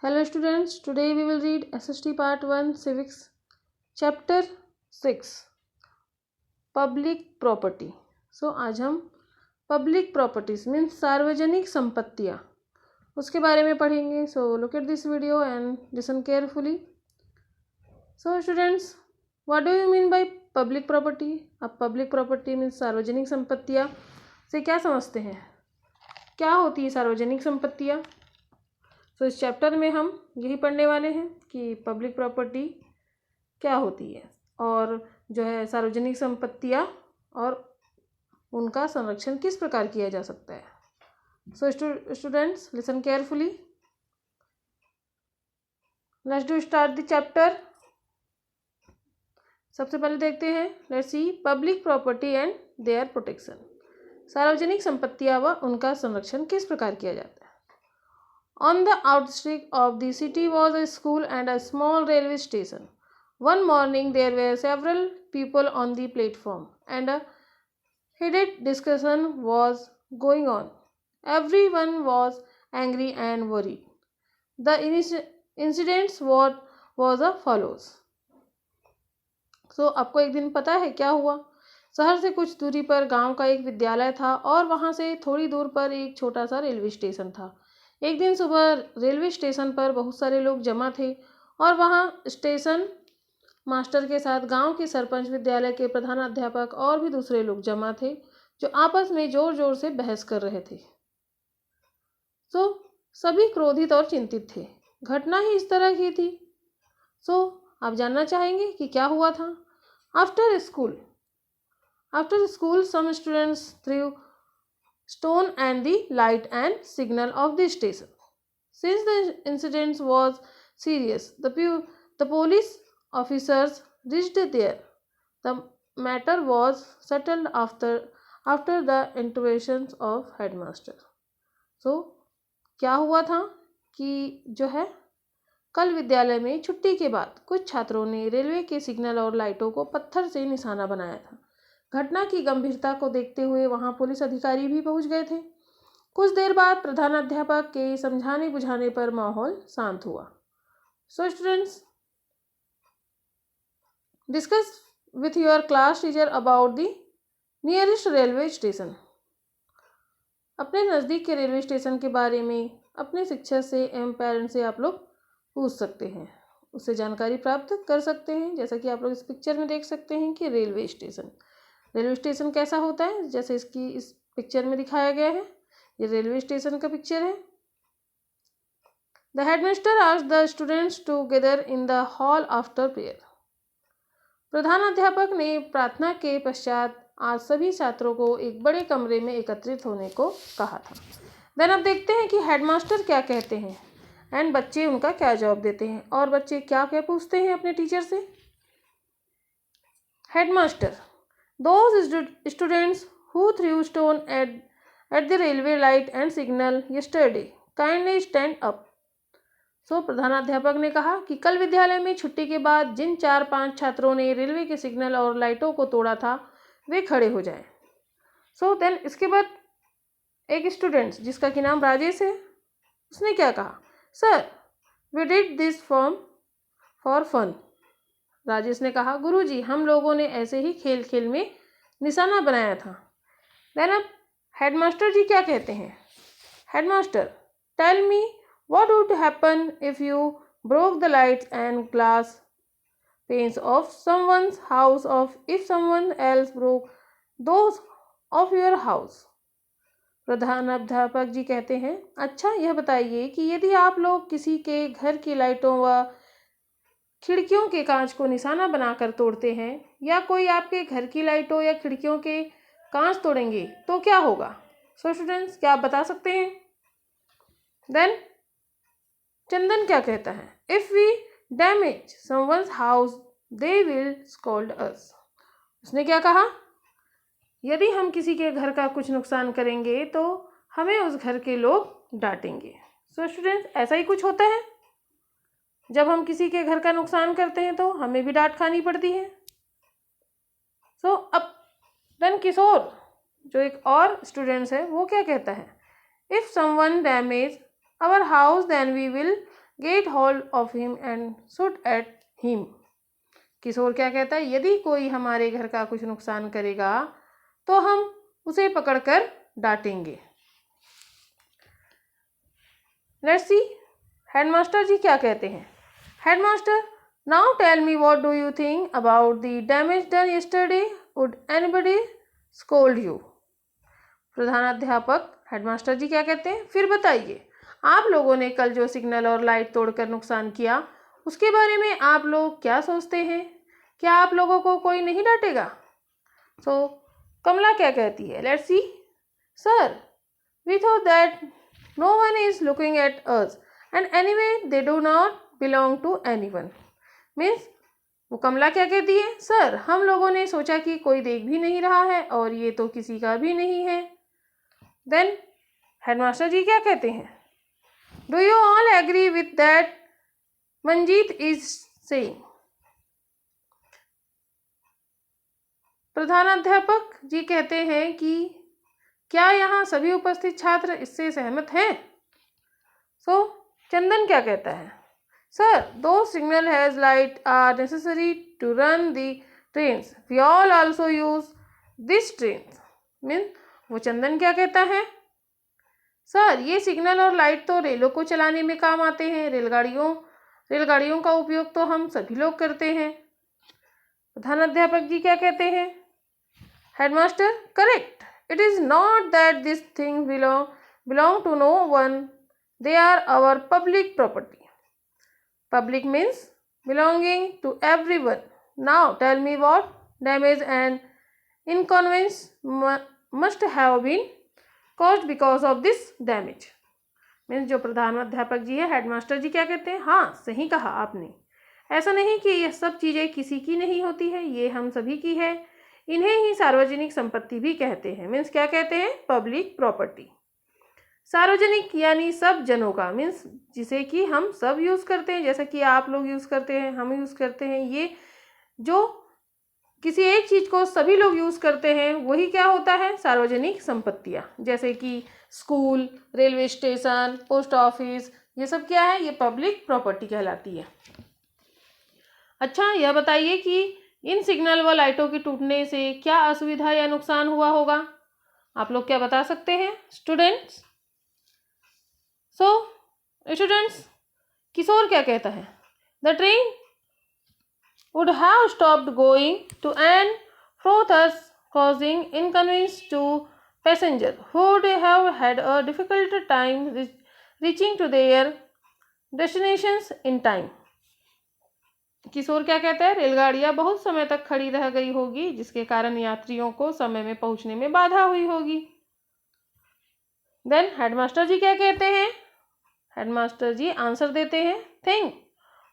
Hello students, today we will read SST Part 1 Civics Chapter 6 Public Property. So आज हम Public Properties means सार्वजनिक संपत्तियाँ उसके बारे में पढ़ेंगे. So look at this video and listen carefully. So students, what do you mean by public property? अब public property means सार्वजनिक संपत्तियाँ से क्या समझते हैं? क्या होती है सार्वजनिक संपत्तियाँ? तो इस चैप्टर में हम यही पढ़ने वाले हैं कि पब्लिक प्रॉपर्टी क्या होती है और जो है सार्वजनिक संपत्तियाँ और उनका संरक्षण किस प्रकार किया जा सकता है. So students listen carefully. Let's do start the chapter. सबसे पहले देखते हैं. Let's see public property and their protection. सार्वजनिक संपत्तियाँ व उनका संरक्षण किस प्रकार किया जाता है. On the outskirts of the city was a school and a small railway station. One morning there were several people on the platform and a heated discussion was going on. Everyone was angry and worried. The incidents was as follows. So आपको एक दिन पता है क्या हुआ. शहर से कुछ दूरी पर गांव का एक विद्यालय था और वहां से थोड़ी दूर पर एक छोटा सा रेलवे स्टेशन था. एक दिन सुबह रेलवे स्टेशन पर बहुत सारे लोग जमा थे और वहां स्टेशन मास्टर के साथ गांव के सरपंच, विद्यालय के प्रधानाध्यापक और भी दूसरे लोग जमा थे जो आपस में जोर जोर से बहस कर रहे थे. सो सभी क्रोधित और चिंतित थे. घटना ही इस तरह की थी. सो आप जानना चाहेंगे कि क्या हुआ था. After school some students threw stone and the light and signal of the station. Since the incident was serious, the police officers reached there. The matter was settled after the intervention of headmaster. So क्या हुआ था कि जो है कल विद्यालय में छुट्टी के बाद कुछ छात्रों ने रेलवे के सिग्नल और लाइटों को पत्थर से निशाना बनाया था. घटना की गंभीरता को देखते हुए वहां पुलिस अधिकारी भी पहुंच गए थे. कुछ देर बाद प्रधानाध्यापक के समझाने बुझाने पर माहौल शांत हुआ. So students discuss with your class teacher about the nearest railway station. अपने नज़दीक के रेलवे स्टेशन के बारे में अपने शिक्षक से एवं पेरेंट्स से आप लोग पूछ सकते हैं, उससे जानकारी प्राप्त कर सकते हैं. जैसा कि आप लोग इस पिक्चर में देख सकते हैं कि रेलवे स्टेशन कैसा होता है, जैसे इसकी इस पिक्चर में दिखाया गया है. ये रेलवे स्टेशन का पिक्चर है. The headmaster asked the students to gather in the hall after prayer. प्रधानाध्यापक ने प्रार्थना के पश्चात आज सभी छात्रों को एक बड़े कमरे में एकत्रित होने को कहा था. देन अब देखते हैं कि हेडमास्टर क्या कहते हैं एंड बच्चे उनका क्या जवाब देते हैं और बच्चे क्या क्या पूछते हैं अपने टीचर से. Headmaster: Those students who threw stone at the railway light and signal yesterday, kindly stand up. So प्रधानाध्यापक ने कहा कि कल विद्यालय में छुट्टी के बाद जिन 4-5 छात्रों ने रेलवे के सिग्नल और लाइटों को तोड़ा था वे खड़े हो जाएं. सो देन इसके बाद एक स्टूडेंट जिसका कि नाम राजेश है, उसने क्या कहा. Sir, we did this for fun. Rajesh ने कहा, गुरुजी, हम लोगों ने ऐसे ही खेल खेल में निशाना बनाया था. देन अब हेडमास्टर जी क्या कहते हैं. Headmaster: tell me what would happen if you broke the lights and glass panes of someone's house of if someone else broke those of your house. प्रधानाध्यापक जी कहते हैं, अच्छा यह बताइए कि यदि आप लोग किसी के घर की लाइटों व खिड़कियों के कांच को निशाना बनाकर तोड़ते हैं या कोई आपके घर की लाइटों या खिड़कियों के कांच तोड़ेंगे तो क्या होगा. सो स्टूडेंट्स क्या आप बता सकते हैं. देन चंदन क्या कहता है. If we damage someone's house they will scold us. उसने क्या कहा, यदि हम किसी के घर का कुछ नुकसान करेंगे तो हमें उस घर के लोग डांटेंगे. सो स्टूडेंट्स ऐसा ही कुछ होता है. जब हम किसी के घर का नुकसान करते हैं तो हमें भी डांट खानी पड़ती है. सो अब देन किशोर जो एक और स्टूडेंट्स है वो क्या कहता है. If someone damage our house then we will get hold of him and shoot at him. Kishore क्या कहता है, यदि कोई हमारे घर का कुछ नुकसान करेगा तो हम उसे पकड़कर डांटेंगे। लेट्स सी हेडमास्टर जी क्या कहते हैं। Headmaster, now tell me what do you think about the damage done yesterday, would anybody scold you. प्रधानाध्यापक हेडमास्टर जी क्या कहते हैं, फिर बताइए आप लोगों ने कल जो सिग्नल और लाइट तोड़कर नुकसान किया उसके बारे में आप लोग क्या सोचते हैं, क्या आप लोगों को कोई नहीं डांटेगा। सो कमला क्या कहती है, let's see. Sir, we thought that no one is looking at us and anyway they do not belong to anyone. Means वो कमला क्या कहती है, सर हम लोगों ने सोचा कि कोई देख भी नहीं रहा है और ये तो किसी का भी नहीं है। देन हेडमास्टर जी क्या कहते हैं, do you all agree with that Manjeet is saying. प्रधानाध्यापक जी कहते हैं कि क्या यहाँ सभी उपस्थित छात्र इससे सहमत हैं। सो चंदन क्या कहता है, सर दो signal has light are necessary to run the trains, we all also use this trains. Mean वो चंदन क्या कहता है, सर ये सिग्नल और लाइट तो रेलों को चलाने में काम आते हैं, रेलगाड़ियों का उपयोग तो हम सभी लोग करते हैं। प्रधानाध्यापक जी क्या कहते हैं, headmaster, correct, it is not that this thing belong to no one, they are our public property. Public means belonging to everyone. Now tell me what damage and inconvenience must have been caused because of this damage. Means जो प्रधानाध्यापक जी है, headmaster ji क्या कहते हैं, हाँ सही कहा आपने, ऐसा नहीं कि यह सब चीज़ें किसी की नहीं होती है, ये हम सभी की है, इन्हें ही सार्वजनिक संपत्ति भी कहते हैं। मीन्स क्या कहते हैं, पब्लिक प्रॉपर्टी। सार्वजनिक यानी सब जनों का, मीन्स जिसे कि हम सब यूज़ करते हैं, जैसा कि आप लोग यूज़ करते हैं, हम यूज़ करते हैं, ये जो किसी एक चीज़ को सभी लोग यूज़ करते हैं वही क्या होता है, सार्वजनिक संपत्तियाँ। जैसे कि school, railway station, post office, ये सब क्या है, ये पब्लिक प्रॉपर्टी कहलाती है। अच्छा यह बताइए कि इन सिग्नल व लाइटों के टूटने से क्या असुविधा या नुकसान हुआ होगा, आप लोग क्या बता सकते हैं स्टूडेंट्स। सो स्टूडेंट्स, किशोर क्या कहता है, the train would have stopped going to and fro, thus causing inconvenience to passengers who would have had a difficult time reaching to their destinations in time. किशोर क्या कहता है, रेलगाड़ियां बहुत समय तक खड़ी रह गई होगी जिसके कारण यात्रियों को समय में पहुंचने में बाधा हुई होगी। देन हेडमास्टर जी क्या कहते हैं, हेडमास्टर जी आंसर देते हैं, think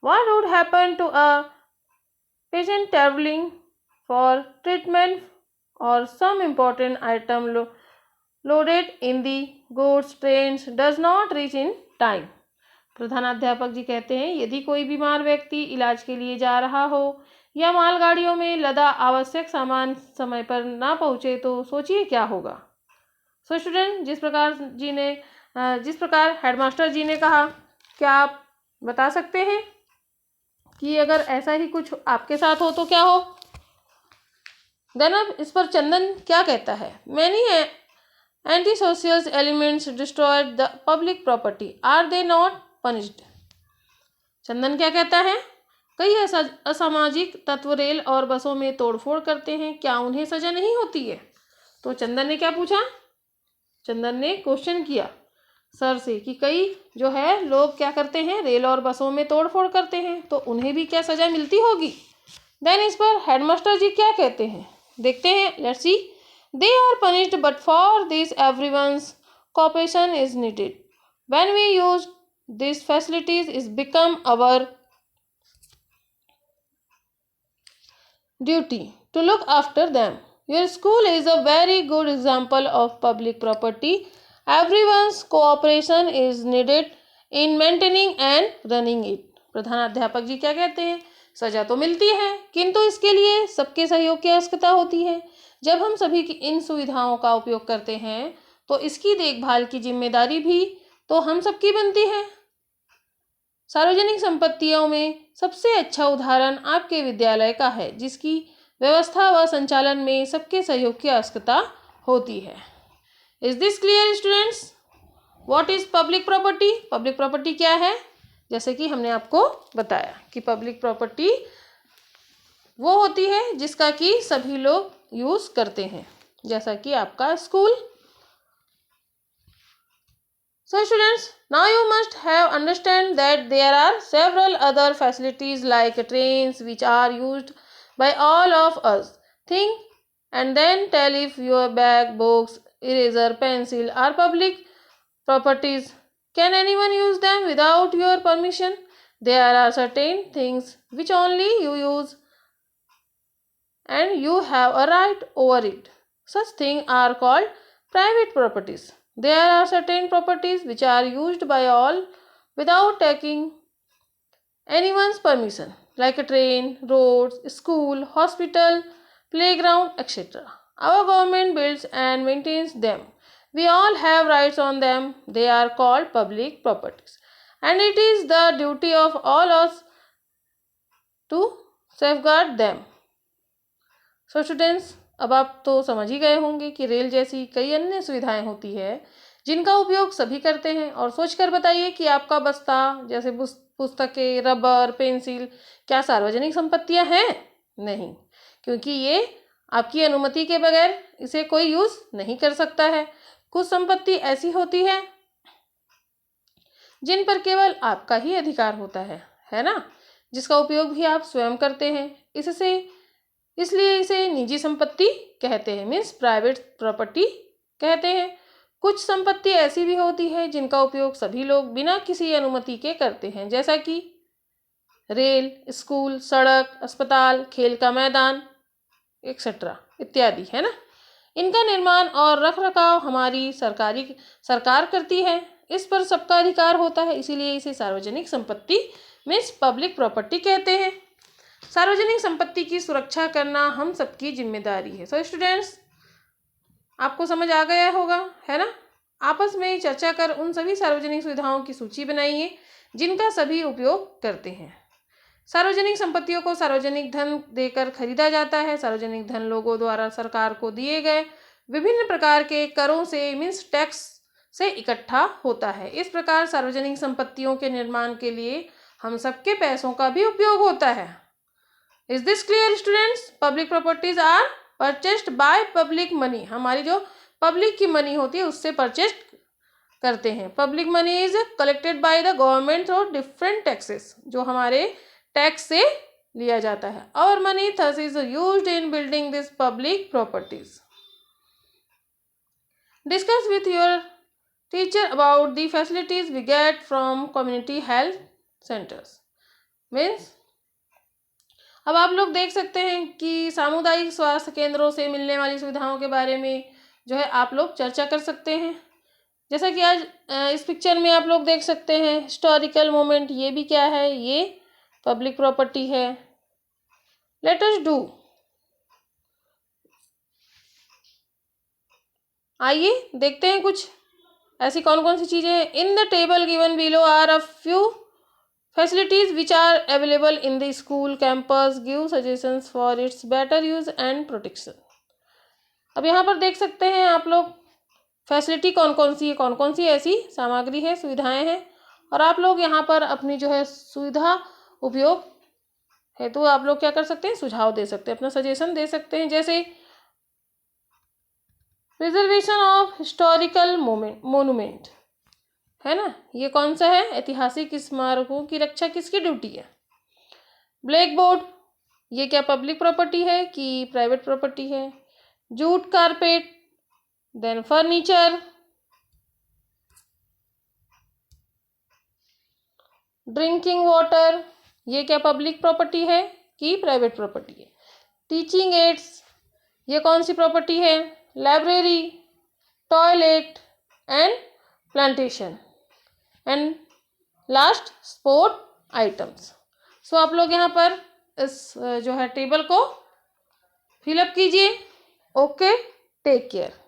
what would happen to a patient traveling for treatment or some important item loaded in the goods trains does not reach in time. प्रधानाध्यापक जी कहते हैं, यदि कोई बीमार व्यक्ति इलाज के लिए जा रहा हो या मालगाड़ियों में लदा आवश्यक सामान समय पर ना पहुंचे तो सोचिए क्या होगा। सो स्टूडेंट, जिस प्रकार हेडमास्टर जी ने कहा, क्या आप बता सकते हैं कि अगर ऐसा ही कुछ आपके साथ हो तो क्या हो। देन अब इस पर चंदन क्या कहता है, many anti social elements destroyed the public property, are they not punished. Chandan क्या कहता है, कई असामाजिक तत्व रेल और बसों में तोड़फोड़ करते हैं, क्या उन्हें सजा नहीं होती है। तो चंदन ने क्या पूछा, चंदन ने क्वेश्चन किया सर से कि कई जो है लोग क्या करते हैं, रेल और बसों में तोड़फोड़ करते हैं, तो उन्हें भी क्या सजा मिलती होगी। देन इस पर हेडमास्टर जी क्या कहते हैं, देखते हैं, let's see. They are punished but for this everyone's cooperation is needed, when we use this facilities is become our duty to look after them. Your school is a very good example of public property, everyone's cooperation is needed in maintaining and running it. प्रधानाध्यापक जी क्या कहते हैं, सजा तो मिलती है किंतु इसके लिए सबके सहयोग की आवश्यकता होती है। जब हम सभी की इन सुविधाओं का उपयोग करते हैं तो इसकी देखभाल की जिम्मेदारी भी तो हम सबकी बनती है। सार्वजनिक संपत्तियों में सबसे अच्छा उदाहरण आपके विद्यालय का है, जिसकी व्यवस्था व संचालन में सबके सहयोग की आवश्यकता होती है। Is this clear students? What is public property? Public property क्या है? जैसे कि हमने आपको बताया कि पब्लिक प्रॉपर्टी वो होती है जिसका कि सभी लोग यूज करते हैं, जैसा कि आपका school. So students, now you must have understand that there are several other facilities like trains which are used by all of us. Think and then tell if your bag, books, eraser, pencil are public properties. Can anyone use them without your permission? There are certain things which only you use and you have a right over it. Such things are called private properties. There are certain properties which are used by all without taking anyone's permission, like a train, roads, school, hospital, playground, etc. Our government builds and maintains them. We all have rights on them. They are called public properties. And it is the duty of all us to safeguard them. So students, अब आप तो समझ ही गए होंगे कि rail जैसी कई अन्य सुविधाएं होती है जिनका उपयोग सभी करते हैं। और सोचकर बताइए कि आपका बस्ता जैसे पुस्तकें, रबर, पेंसिल क्या सार्वजनिक संपत्तियां हैं? नहीं, क्योंकि ये आपकी अनुमति के बगैर इसे कोई यूज नहीं कर सकता है। कुछ संपत्ति ऐसी होती है जिन पर केवल आपका ही अधिकार होता है ना, जिसका उपयोग भी आप स्वयं करते हैं। इसलिए इसे निजी संपत्ति कहते हैं, मीन्स प्राइवेट प्रॉपर्टी कहते हैं। कुछ संपत्ति ऐसी भी होती है जिनका उपयोग सभी लोग बिना किसी अनुमति के करते हैं, जैसा कि रेल, स्कूल, सड़क, अस्पताल, खेल का मैदान एक्सेट्रा इत्यादि, है ना। इनका निर्माण और रखरखाव हमारी सरकार करती है। इस पर सबका अधिकार होता है, इसीलिए इसे सार्वजनिक संपत्ति मीन्स पब्लिक प्रॉपर्टी कहते हैं। सार्वजनिक संपत्ति की सुरक्षा करना हम सबकी जिम्मेदारी है। सो स्टूडेंट्स, आपको समझ आ गया होगा, है ना। आपस में चर्चा कर उन सभी सार्वजनिक सुविधाओं की सूची बनाइए जिनका सभी उपयोग करते हैं। सार्वजनिक संपत्तियों को सार्वजनिक धन देकर खरीदा जाता है। सार्वजनिक धन लोगों द्वारा सरकार को दिए गए विभिन्न प्रकार के करों से मीन्स टैक्स से इकट्ठा होता है। इस प्रकार सार्वजनिक संपत्तियों के निर्माण के लिए हम सबके पैसों का भी उपयोग होता है। Is this clear students? Public properties are purchased by public money. हमारी जो पब्लिक की मनी होती है उससे परचेज करते हैं। Public money is collected by the government through different taxes, जो हमारे टैक्स से लिया जाता है। Our money thus is used in building this public properties. Discuss with your teacher about the facilities we get from community health centres. Means अब आप लोग देख सकते हैं कि सामुदायिक स्वास्थ्य केंद्रों से मिलने वाली सुविधाओं के बारे में जो है आप लोग चर्चा कर सकते हैं। जैसा कि आज इस पिक्चर में आप लोग देख सकते हैं हिस्टोरिकल मोमेंट, ये भी क्या है? ये पब्लिक प्रॉपर्टी है। लेट अस डू, आइए देखते हैं कुछ ऐसी कौन कौन सी चीजें हैं। In the table given below are a few facilities which are available in the school campus. Give suggestions for its better use and protection. अब यहाँ पर देख सकते हैं आप लोग फैसिलिटी कौन कौन सी है, कौन कौन सी ऐसी सामग्री है, सुविधाएं हैं, और आप लोग यहाँ पर अपनी जो है सुविधा उपयोग है तो आप लोग क्या कर सकते हैं, सुझाव दे सकते हैं, अपना सजेशन दे सकते हैं। जैसे प्रिजर्वेशन ऑफ हिस्टोरिकल मोन्यूमेंट, है ना, ये कौन सा है? ऐतिहासिक स्मारकों की रक्षा किसकी ड्यूटी है? ब्लैक बोर्ड, ये क्या पब्लिक प्रॉपर्टी है कि प्राइवेट प्रॉपर्टी है? Jute carpet, then furniture, drinking water, ये क्या पब्लिक प्रॉपर्टी है कि प्राइवेट प्रॉपर्टी है? टीचिंग एड्स, ये कौन सी प्रॉपर्टी है? Library, toilet and plantation, and last sport items. So आप लोग यहाँ पर इस जो है टेबल को फिलअप कीजिए। Okay, take care.